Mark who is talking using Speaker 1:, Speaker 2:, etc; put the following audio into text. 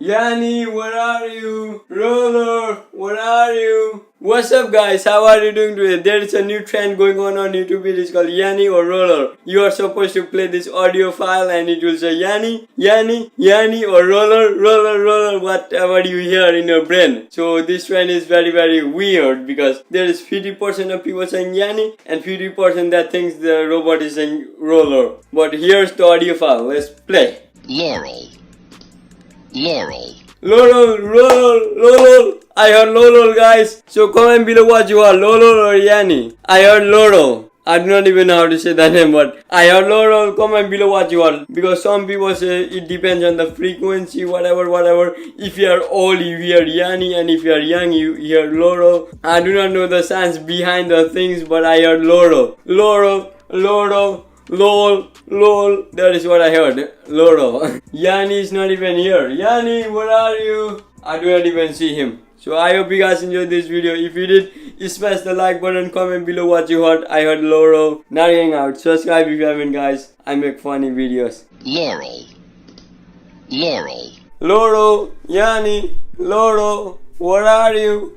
Speaker 1: Yanni, where are you? Roller, where are you? What's up guys, how are you doing today? There is a new trend going on YouTube. It is called Yanni or Roller. You are supposed to play this audio file and it will say Yanni, Yanni, Yanni or Roller, Roller, Roller, whatever you hear in your brain. So this trend is very weird because there is 50% of people saying Yanni and 50% that thinks the robot is saying Roller. But here's the audio file, let's play.
Speaker 2: Laurel. Laurel.
Speaker 1: Laurel, Laurel, Laurel. I heard Laurel, guys. So comment below what you are, Laurel or Yanni. I heard Laurel. I do not even know how to say that name, but I heard Laurel. Comment below what you are, because some people say it depends on the frequency, whatever. If you are old, you hear Yanni, and if you are young, you hear Laurel. I do not know the science behind the things, but I heard Laurel. Laurel, Laurel. Lol, that is what I heard. Laurel. Yanni is not even here. Yanni, where are you? I do not even see him. So I hope you guys enjoyed this video. If you did, smash the like button, comment below what you heard. I heard Laurel. Now hang out. Subscribe if you haven't, guys. I make funny videos.
Speaker 2: Laurel. Laurel.
Speaker 1: Laurel, Yanni, Laurel, where are you?